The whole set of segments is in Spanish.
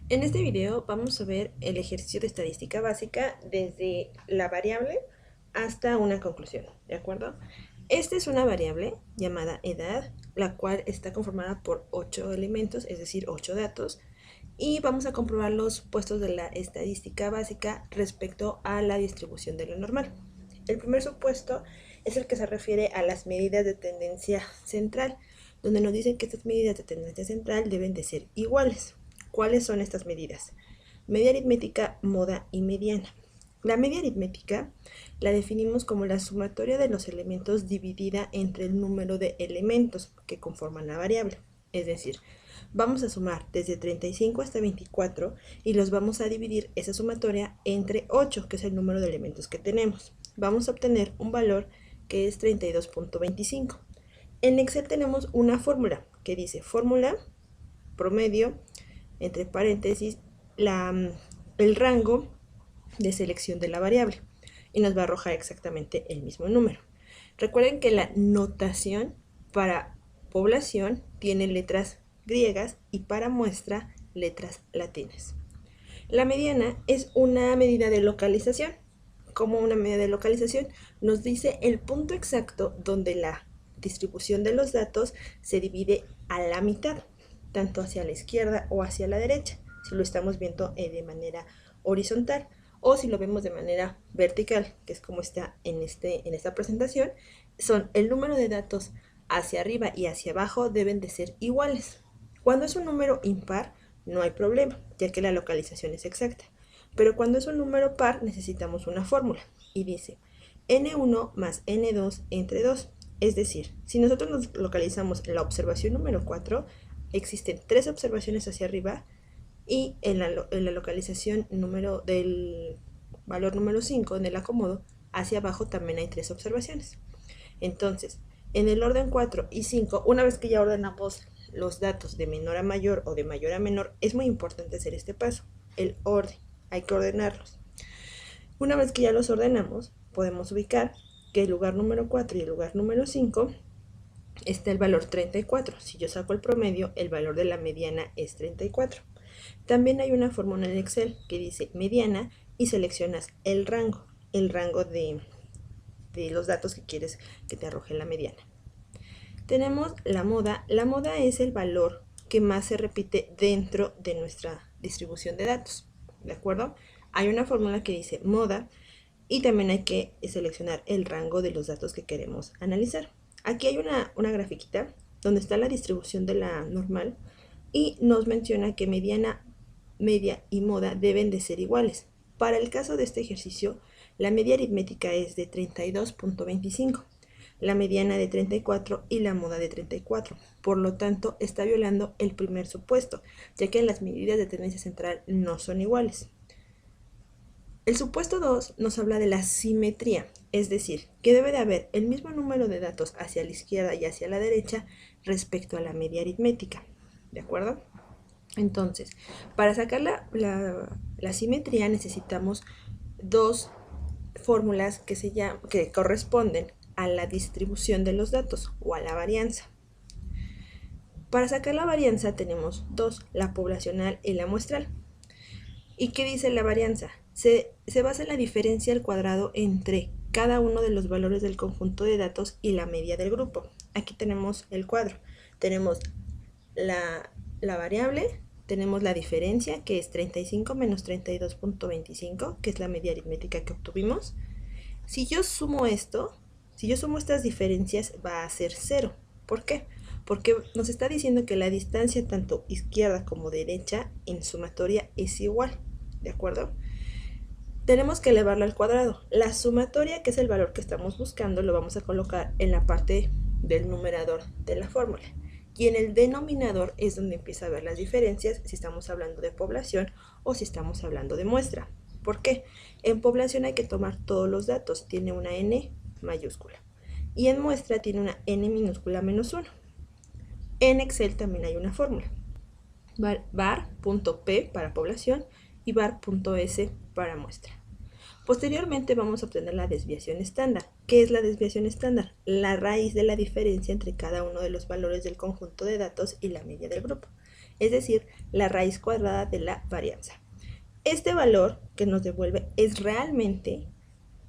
En este video vamos a ver el ejercicio de estadística básica desde la variable hasta una conclusión, ¿de acuerdo? Esta es una variable llamada edad, la cual está conformada por 8 elementos, es decir, 8 datos, y vamos a comprobar los supuestos de la estadística básica respecto a la distribución de lo normal. El primer supuesto es el que se refiere a las medidas de tendencia central, donde nos dicen que estas medidas de tendencia central deben de ser iguales. ¿Cuáles son estas medidas? Media aritmética, moda y mediana. La media aritmética la definimos como la sumatoria de los elementos dividida entre el número de elementos que conforman la variable. Es decir, vamos a sumar desde 35 hasta 24 y los vamos a dividir esa sumatoria entre 8, que es el número de elementos que tenemos. Vamos a obtener un valor que es 32.25. En Excel tenemos una fórmula que dice fórmula promedio entre paréntesis el rango de selección de la variable y nos va a arrojar exactamente el mismo número. Recuerden que la notación para población tiene letras griegas y para muestra letras latinas. La mediana es una medida de localización. Como una medida de localización nos dice el punto exacto donde la distribución de los datos se divide a la mitad, tanto hacia la izquierda o hacia la derecha, si lo estamos viendo de manera horizontal, o si lo vemos de manera vertical, que es como está en esta presentación, son el número de datos hacia arriba y hacia abajo deben de ser iguales. Cuando es un número impar, no hay problema, ya que la localización es exacta. Pero cuando es un número par, necesitamos una fórmula. Y dice, n1 más n2 entre 2. Es decir, si nosotros nos localizamos en la observación número 4, existen 3 observaciones hacia arriba, y en la localización del valor número 5, en el acomodo, hacia abajo también hay 3 observaciones. Entonces, en el orden 4 y 5, una vez que ya ordenamos los datos de menor a mayor o de mayor a menor, es muy importante hacer este paso, el orden, hay que ordenarlos. Una vez que ya los ordenamos, podemos ubicar que el lugar número 4 y el lugar número 5 está el valor 34. Si yo saco el promedio, el valor de la mediana es 34. También hay una fórmula en Excel que dice mediana y seleccionas el rango de los datos que quieres que te arroje la mediana. Tenemos la moda. La moda es el valor que más se repite dentro de nuestra distribución de datos, ¿de acuerdo? Hay una fórmula que dice moda y también hay que seleccionar el rango de los datos que queremos analizar. Aquí hay una grafiquita donde está la distribución de la normal y nos menciona que mediana, media y moda deben de ser iguales. Para el caso de este ejercicio, la media aritmética es de 32.25, la mediana de 34 y la moda de 34. Por lo tanto, está violando el primer supuesto, ya que las medidas de tendencia central no son iguales. El supuesto 2 nos habla de la simetría, es decir, que debe de haber el mismo número de datos hacia la izquierda y hacia la derecha respecto a la media aritmética, ¿de acuerdo? Entonces, para sacar la simetría necesitamos dos fórmulas que corresponden a la distribución de los datos o a la varianza. Para sacar la varianza tenemos dos, la poblacional y la muestral. ¿Y qué dice la varianza? Se basa en la diferencia al cuadrado entre cada uno de los valores del conjunto de datos y la media del grupo. Aquí tenemos el cuadro. Tenemos la variable, tenemos la diferencia, que es 35 menos 32.25, que es la media aritmética que obtuvimos. Si yo sumo estas diferencias, va a ser 0. ¿Por qué? Porque nos está diciendo que la distancia tanto izquierda como derecha en sumatoria es igual, ¿de acuerdo? Tenemos que elevarla al cuadrado. La sumatoria, que es el valor que estamos buscando, lo vamos a colocar en la parte del numerador de la fórmula. Y en el denominador es donde empieza a ver las diferencias, si estamos hablando de población o si estamos hablando de muestra. ¿Por qué? En población hay que tomar todos los datos, tiene una n mayúscula. Y en muestra tiene una n minúscula menos 1. En Excel también hay una fórmula. var.p para población y var.s para muestra. Posteriormente vamos a obtener la desviación estándar. ¿Qué es la desviación estándar? La raíz de la diferencia entre cada uno de los valores del conjunto de datos y la media del grupo. es decir, la raíz cuadrada de la varianza. Este valor que nos devuelve es realmente,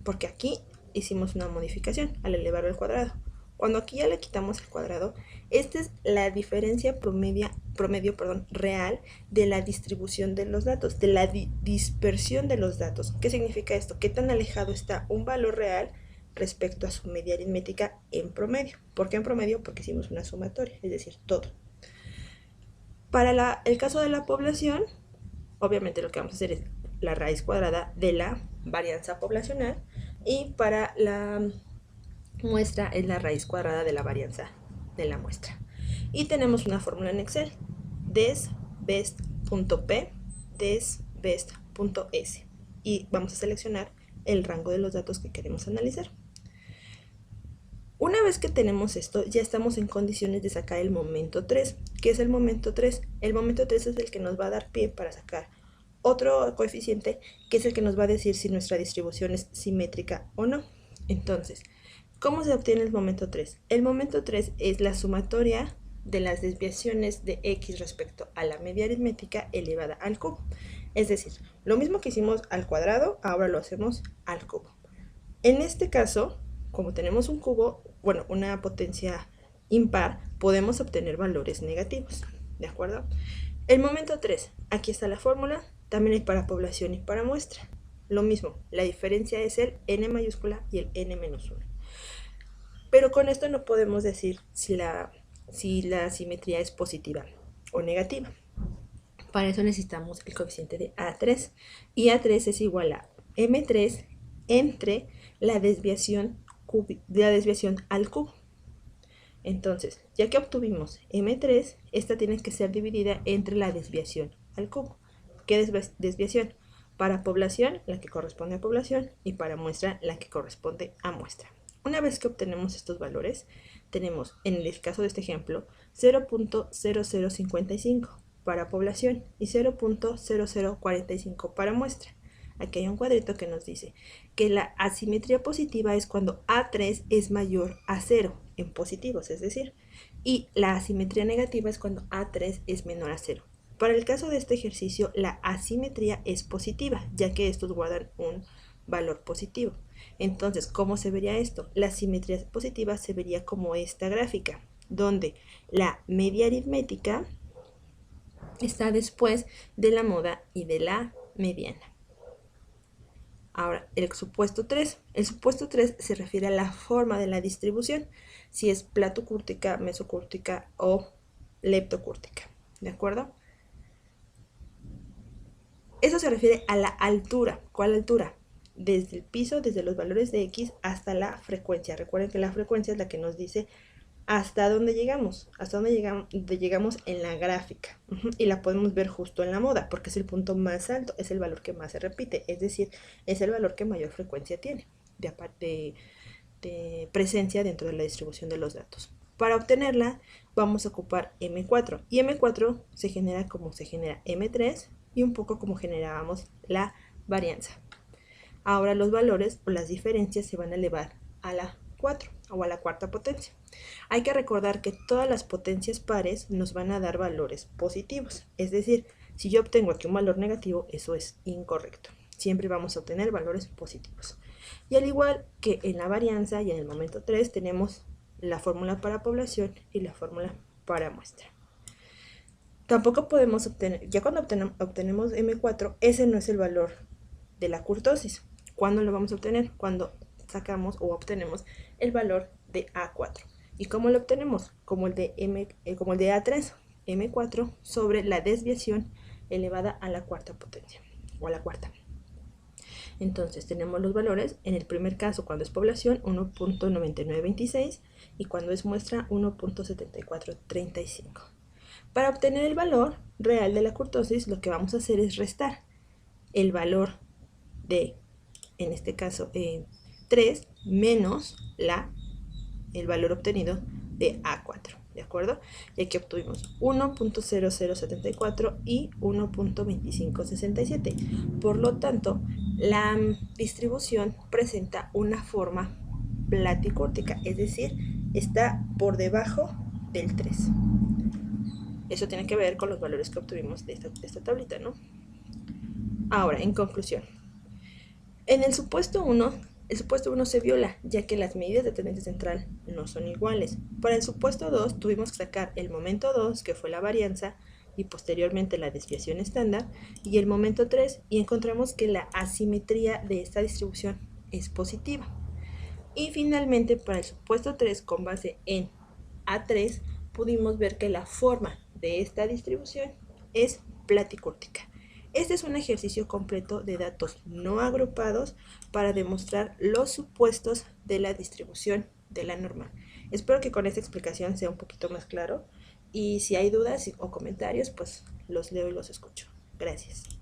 porque aquí hicimos una modificación al elevarlo al cuadrado. Cuando aquí ya le quitamos el cuadrado, esta es la diferencia promedio real de la distribución de los datos, de la dispersión de los datos. ¿Qué significa esto? ¿Qué tan alejado está un valor real respecto a su media aritmética en promedio? ¿Por qué en promedio? Porque hicimos una sumatoria, es decir, todo. Para el caso de la población, obviamente lo que vamos a hacer es la raíz cuadrada de la varianza poblacional, y para la muestra es la raíz cuadrada de la varianza de la muestra. Y tenemos una fórmula en Excel, desbest.p, desbest.s, y vamos a seleccionar el rango de los datos que queremos analizar. Una vez que tenemos esto, ya estamos en condiciones de sacar el momento 3. ¿Qué es el momento 3? El momento 3 es el que nos va a dar pie para sacar otro coeficiente, que es el que nos va a decir si nuestra distribución es simétrica o no. Entonces, ¿cómo se obtiene el momento 3? El momento 3 es la sumatoria de las desviaciones de x respecto a la media aritmética elevada al cubo. Es decir, lo mismo que hicimos al cuadrado, ahora lo hacemos al cubo. En este caso, como tenemos un cubo, bueno, una potencia impar, podemos obtener valores negativos, ¿de acuerdo? El momento 3, aquí está la fórmula, también hay para población y para muestra. Lo mismo, la diferencia es el n mayúscula y el n menos 1. Pero con esto no podemos decir si la simetría es positiva o negativa. Para eso necesitamos el coeficiente de A3, y A3 es igual a M3 entre la desviación al cubo. Entonces, ya que obtuvimos M3, esta tiene que ser dividida entre la desviación al cubo. ¿Qué desviación? Para población, la que corresponde a población, y para muestra, la que corresponde a muestra. Una vez que obtenemos estos valores, tenemos, en el caso de este ejemplo, 0.0055 para población y 0.0045 para muestra. Aquí hay un cuadrito que nos dice que la asimetría positiva es cuando A3 es mayor a 0 en positivos, es decir, y la asimetría negativa es cuando A3 es menor a 0. Para el caso de este ejercicio, la asimetría es positiva, ya que estos guardan un valor positivo. Entonces, ¿cómo se vería esto? La simetría positiva se vería como esta gráfica, donde la media aritmética está después de la moda y de la mediana. Ahora, el supuesto 3. El supuesto 3 se refiere a la forma de la distribución, si es platocúrtica, mesocúrtica o leptocúrtica, ¿de acuerdo? Eso se refiere a la altura. ¿Cuál altura? Desde el piso, desde los valores de x hasta la frecuencia. Recuerden que la frecuencia es la que nos dice hasta dónde llegamos, llegamos en la gráfica. Y la podemos ver justo en la moda, porque es el punto más alto, es el valor que más se repite, es decir, es el valor que mayor frecuencia tiene de presencia dentro de la distribución de los datos. Para obtenerla vamos a ocupar M4, y M4 se genera como se genera M3 y un poco como generábamos la varianza. Ahora los valores o las diferencias se van a elevar a la 4 o a la cuarta potencia. Hay que recordar que todas las potencias pares nos van a dar valores positivos, es decir, si yo obtengo aquí un valor negativo, eso es incorrecto. Siempre vamos a obtener valores positivos. Y al igual que en la varianza y en el momento 3 tenemos la fórmula para población y la fórmula para muestra. Tampoco podemos obtener, ya cuando obtenemos M4, ese no es el valor de la kurtosis. ¿Cuándo lo vamos a obtener? Cuando sacamos o obtenemos el valor de A4. ¿Y cómo lo obtenemos? Como el de A3, M4 sobre la desviación elevada a la cuarta potencia, o a la cuarta. Entonces tenemos los valores, en el primer caso cuando es población 1.9926 y cuando es muestra 1.7435. Para obtener el valor real de la kurtosis, lo que vamos a hacer es restar el valor de, en este caso, 3 menos el valor obtenido de A4, ¿de acuerdo? Y aquí obtuvimos 1.0074 y 1.2567. Por lo tanto, la distribución presenta una forma platicúrtica, es decir, está por debajo del 3. Eso tiene que ver con los valores que obtuvimos de esta tablita, ¿no? Ahora, en conclusión, en el supuesto 1 se viola, ya que las medidas de tendencia central no son iguales. Para el supuesto 2 tuvimos que sacar el momento 2, que fue la varianza, y posteriormente la desviación estándar, y el momento 3, y encontramos que la asimetría de esta distribución es positiva. Y finalmente, para el supuesto 3, con base en A3, pudimos ver que la forma de esta distribución es platicúrtica. Este es un ejercicio completo de datos no agrupados para demostrar los supuestos de la distribución de la normal. Espero que con esta explicación sea un poquito más claro y si hay dudas o comentarios, pues los leo y los escucho. Gracias.